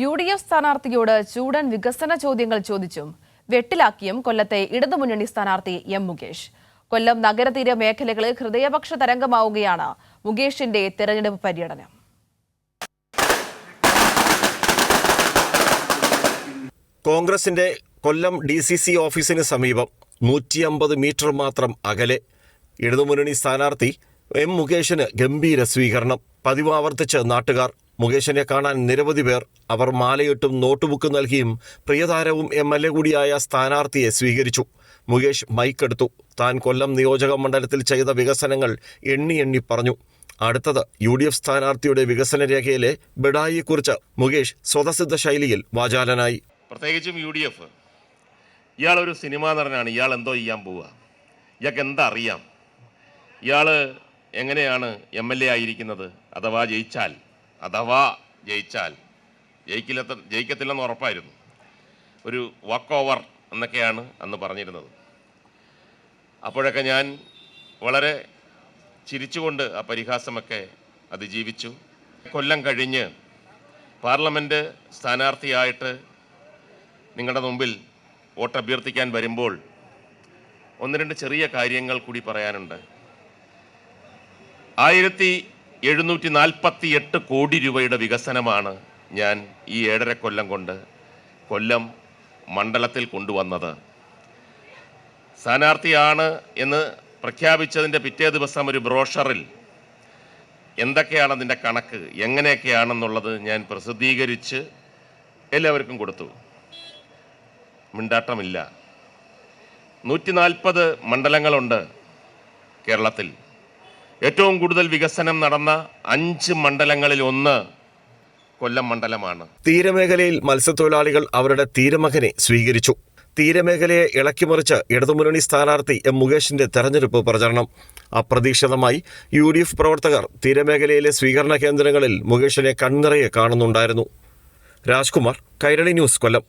UDF സ്ഥാനാർത്ഥിയോട് ചൂടൻ വികസന ചോദ്യങ്ങൾ ചോദിച്ചും വെട്ടിലാക്കിയും കൊല്ലത്തെ ഇടതുമുന്നണി സ്ഥാനാർത്ഥി M. മുകേഷ്. കൊല്ലം നഗരതീര മേഖലകളിൽ ഹൃദയപക്ഷ തരംഗമാവുകയാണ് മുകേഷിന്റെ തെരഞ്ഞെടുപ്പ് പര്യടനം. കോൺഗ്രസിന്റെ കൊല്ലം DCC ഓഫീസിന് സമീപം 150 മീറ്റർ മാത്രം അകലെ ഇടതുമുന്നണി സ്ഥാനാർത്ഥി M. മുകേഷിന് ഗംഭീര സ്വീകരണം. പതിവ് ആവർത്തിച്ച് നാട്ടുകാർ മുകേഷിനെ കാണാൻ നിരവധി പേർ. അവർ മാലയിട്ടും നോട്ടുബുക്ക് നൽകിയും പ്രിയതാരവും MLA കൂടിയായ സ്ഥാനാർത്ഥിയെ സ്വീകരിച്ചു. മുകേഷ് മൈക്കെടുത്തു. താൻ കൊല്ലം നിയോജക മണ്ഡലത്തിൽ ചെയ്ത വികസനങ്ങൾ എണ്ണി പറഞ്ഞു. അടുത്തത് UDF സ്ഥാനാർത്ഥിയുടെ വികസന രേഖയിലെ ബിഡായിയെക്കുറിച്ച് മുകേഷ് സ്വതസിദ്ധ ശൈലിയിൽ വാചാലനായി. പ്രത്യേകിച്ചും UDF, ഇയാളൊരു സിനിമാ നടനാണ്. ഇയാൾ എന്തോ ചെയ്യാൻ പോവുക? ഇയാൾക്ക് എന്താ അറിയാം? ഇയാൾ എങ്ങനെയാണ് MLA ആയിരിക്കുന്നത്? അഥവാ ജയിച്ചാൽ ജയിക്കത്തില്ലെന്ന് ഉറപ്പായിരുന്നു. ഒരു വാക്ക് ഓവർ എന്നൊക്കെയാണ് അന്ന് പറഞ്ഞിരുന്നത്. അപ്പോഴൊക്കെ ഞാൻ വളരെ ചിരിച്ചുകൊണ്ട് ആ പരിഹാസമൊക്കെ അതിജീവിച്ചു. കൊല്ലം കഴിഞ്ഞ് പാർലമെൻറ്റ് സ്ഥാനാർത്ഥിയായിട്ട് നിങ്ങളുടെ മുമ്പിൽ വോട്ട് അഭ്യർത്ഥിക്കാൻ വരുമ്പോൾ ഒന്ന് രണ്ട് ചെറിയ കാര്യങ്ങൾ കൂടി പറയാനുണ്ട്. 1748 കോടി രൂപയുടെ വികസനമാണ് ഞാൻ ഈ 7.5 കൊല്ലം കൊണ്ട് കൊല്ലം മണ്ഡലത്തിൽ കൊണ്ടുവന്നത്. സ്ഥാനാർത്ഥിയാണ് എന്ന് പ്രഖ്യാപിച്ചതിൻ്റെ പിറ്റേ ദിവസം ഒരു ബ്രോഷറിൽ എന്തൊക്കെയാണ് അതിൻ്റെ കണക്ക്, എങ്ങനെയൊക്കെയാണെന്നുള്ളത് ഞാൻ പ്രസിദ്ധീകരിച്ച് എല്ലാവർക്കും കൊടുത്തു. മിണ്ടാട്ടമില്ല. 140 മണ്ഡലങ്ങളുണ്ട് കേരളത്തിൽ. ഏറ്റവും കൂടുതൽ വികസനം നടന്ന 5 മണ്ഡലങ്ങളിൽ ഒന്ന് കൊല്ലം മണ്ഡലമാണ്. തീരമേഖലയിൽ മത്സ്യത്തൊഴിലാളികൾ അവരുടെ തീരമകനെ സ്വീകരിച്ചു. തീരമേഖലയെ ഇളക്കിമറിച്ച് ഇടതുമുന്നണി സ്ഥാനാർത്ഥി M. മുകേഷിന്റെ തെരഞ്ഞെടുപ്പ് പ്രചരണം. അപ്രതീക്ഷിതമായി UDF പ്രവർത്തകർ തീരമേഖലയിലെ സ്വീകരണ കേന്ദ്രങ്ങളിൽ മുകേഷിനെ കൺനിറയെ കാണുന്നുണ്ടായിരുന്നു. രാജ്കുമാർ, കൈരളി ന്യൂസ്, കൊല്ലം.